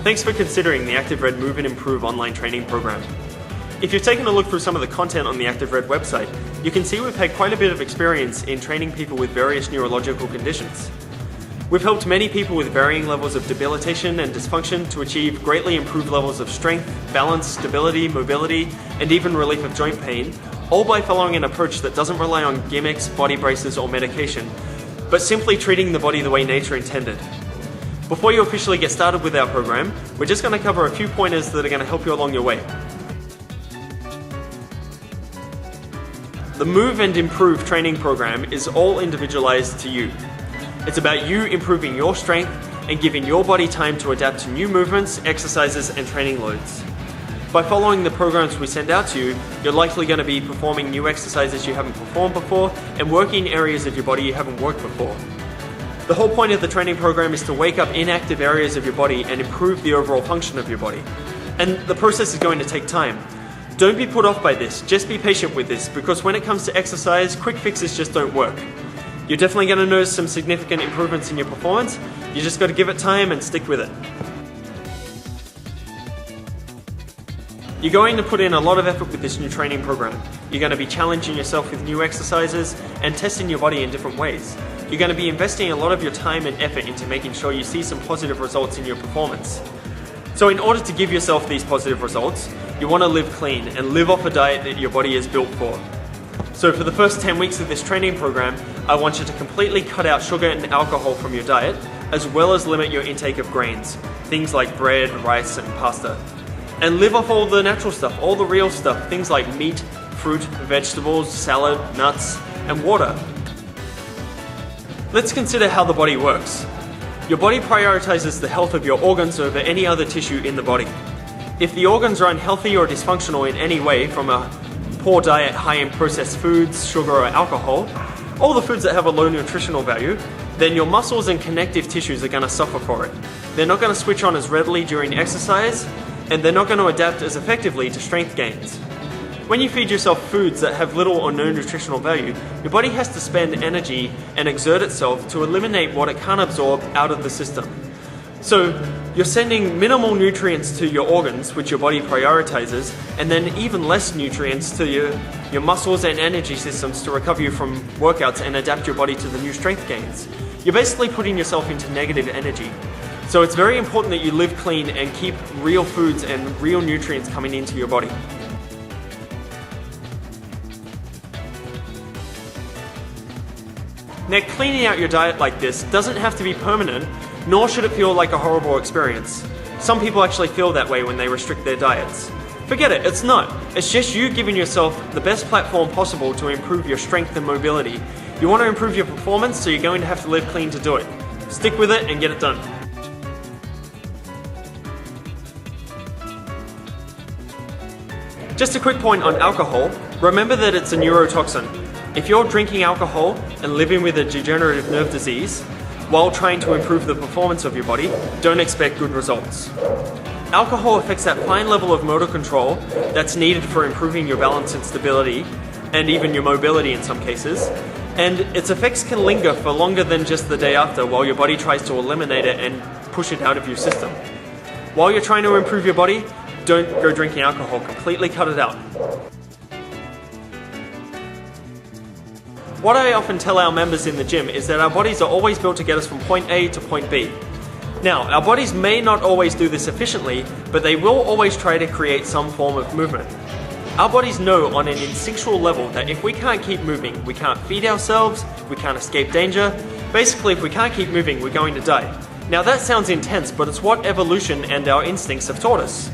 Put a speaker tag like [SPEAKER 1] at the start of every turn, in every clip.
[SPEAKER 1] Thanks for considering the ActiveRed Move and Improve online training program. If you've taken a look through some of the content on the ActiveRed website, you can see we've had quite a bit of experience in training people with various neurological conditions. We've helped many people with varying levels of debilitation and dysfunction to achieve greatly improved levels of strength, balance, stability, mobility, and even relief of joint pain, all by following an approach that doesn't rely on gimmicks, body braces, or medication, but simply treating the body the way nature intended. Before you officially get started with our program, we're just going to cover a few pointers that are going to help you along your way. The Move and Improve training program is all individualized to you. It's about you improving your strength and giving your body time to adapt to new movements, exercises, and training loads. By following the programs we send out to you, you're likely going to be performing new exercises you haven't performed before and working areas of your body you haven't worked before. The whole point of the training program is to wake up inactive areas of your body and improve the overall function of your body. And the process is going to take time. Don't be put off by this, just be patient with this, because when it comes to exercise, quick fixes just don't work. You're definitely going to notice some significant improvements in your performance. You just got to give it time and stick with it. You're going to put in a lot of effort with this new training program. You're going to be challenging yourself with new exercises and testing your body in different ways. You're going to be investing a lot of your time and effort into making sure you see some positive results in your performance. So in order to give yourself these positive results, you want to live clean and live off a diet that your body is built for. So for the first 10 weeks of this training program, I want you to completely cut out sugar and alcohol from your diet, as well as limit your intake of grains, things like bread, rice, and pasta. And live off all the natural stuff, all the real stuff, things like meat, fruit, vegetables, salad, nuts, and water. Let's consider how the body works. Your body prioritizes the health of your organs over any other tissue in the body. If the organs are unhealthy or dysfunctional in any way, from a poor diet high in processed foods, sugar, or alcohol, all the foods that have a low nutritional value, then your muscles and connective tissues are going to suffer for it. They're not going to switch on as readily during exercise, and they're not going to adapt as effectively to strength gains. When you feed yourself foods that have little or no nutritional value, your body has to spend energy and exert itself to eliminate what it can't absorb out of the system. So you're sending minimal nutrients to your organs, which your body prioritizes, and then even less nutrients to your muscles and energy systems to recover you from workouts and adapt your body to the new strength gains. You're basically putting yourself into negative energy. So it's very important that you live clean and keep real foods and real nutrients coming into your body. Now, cleaning out your diet like this doesn't have to be permanent, nor should it feel like a horrible experience. Some people actually feel that way when they restrict their diets. Forget it, it's not. It's just you giving yourself the best platform possible to improve your strength and mobility. You want to improve your performance, so you're going to have to live clean to do it. Stick with it and get it done. Just a quick point on alcohol. Remember that it's a neurotoxin. If you're drinking alcohol and living with a degenerative nerve disease while trying to improve the performance of your body, don't expect good results. Alcohol affects that fine level of motor control that's needed for improving your balance and stability, and even your mobility in some cases, and its effects can linger for longer than just the day after while your body tries to eliminate it and push it out of your system. While you're trying to improve your body, don't go drinking alcohol, completely cut it out. What I often tell our members in the gym is that our bodies are always built to get us from point A to point B. Now, our bodies may not always do this efficiently, but they will always try to create some form of movement. Our bodies know on an instinctual level that if we can't keep moving, we can't feed ourselves, we can't escape danger. Basically, if we can't keep moving, we're going to die. Now that sounds intense, but it's what evolution and our instincts have taught us.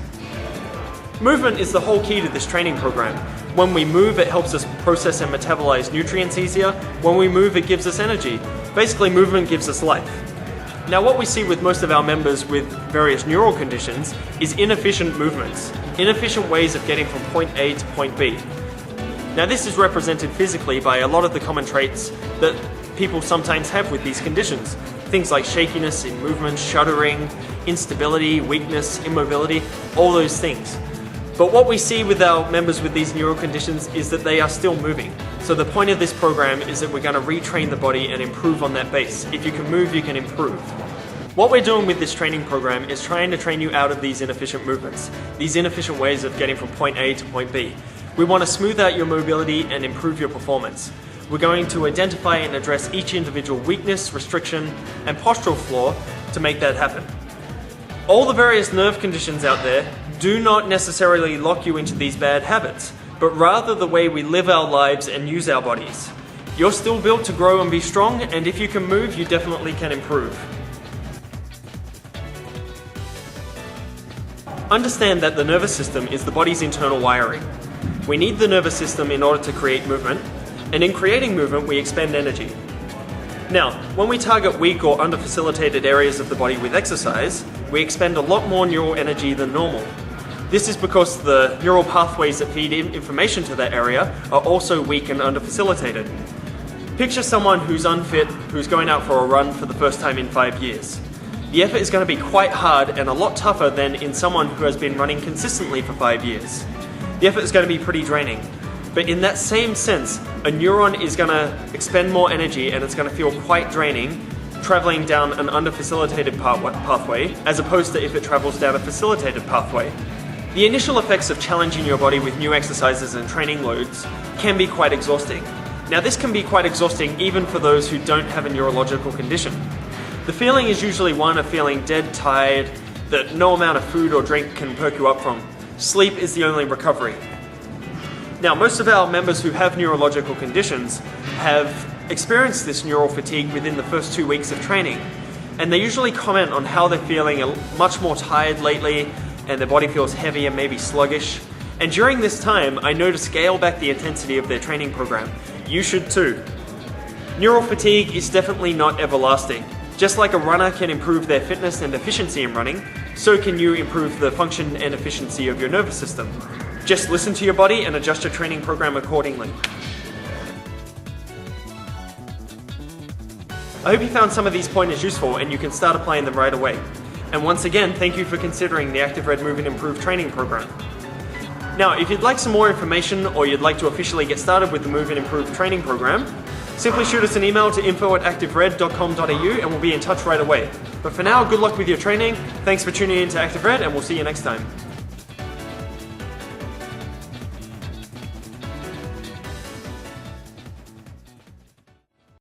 [SPEAKER 1] Movement is the whole key to this training program. When we move, it helps us process and metabolize nutrients easier. When we move, it gives us energy. Basically, movement gives us life. Now, what we see with most of our members with various neural conditions is inefficient movements, inefficient ways of getting from point A to point B. Now, this is represented physically by a lot of the common traits that people sometimes have with these conditions. Things like shakiness in movement, shuddering, instability, weakness, immobility, all those things. But what we see with our members with these neural conditions is that they are still moving. So the point of this program is that we're going to retrain the body and improve on that base. If you can move, you can improve. What we're doing with this training program is trying to train you out of these inefficient movements, these inefficient ways of getting from point A to point B. We want to smooth out your mobility and improve your performance. We're going to identify and address each individual weakness, restriction, and postural flaw to make that happen. All the various nerve conditions out there do not necessarily lock you into these bad habits, but rather the way we live our lives and use our bodies. You're still built to grow and be strong, and if you can move, you definitely can improve. Understand that the nervous system is the body's internal wiring. We need the nervous system in order to create movement, and in creating movement we expend energy. Now, when we target weak or under-facilitated areas of the body with exercise, we expend a lot more neural energy than normal. This is because the neural pathways that feed information to that area are also weak and under-facilitated. Picture someone who's unfit, who's going out for a run for the first time in 5 years. The effort is going to be quite hard and a lot tougher than in someone who has been running consistently for 5 years. The effort is going to be pretty draining. But in that same sense, a neuron is going to expend more energy and it's going to feel quite draining traveling down an under-facilitated pathway as opposed to if it travels down a facilitated pathway. The initial effects of challenging your body with new exercises and training loads can be quite exhausting. Now this can be quite exhausting even for those who don't have a neurological condition. The feeling is usually one of feeling dead tired that no amount of food or drink can perk you up from. Sleep is the only recovery. Now, most of our members who have neurological conditions have experienced this neural fatigue within the first 2 weeks of training, and they usually comment on how they're feeling much more tired lately, and their body feels heavy and maybe sluggish. And during this time, I know to scale back the intensity of their training program. You should too. Neural fatigue is definitely not everlasting. Just like a runner can improve their fitness and efficiency in running, so can you improve the function and efficiency of your nervous system. Just listen to your body and adjust your training program accordingly. I hope you found some of these pointers useful and you can start applying them right away. And once again, thank you for considering the Active Red Move and Improve training program. Now, if you'd like some more information or you'd like to officially get started with the Move and Improve training program, simply shoot us an email to info@activered.com.au and we'll be in touch right away. But for now, good luck with your training. Thanks for tuning in to Active Red and we'll see you next time.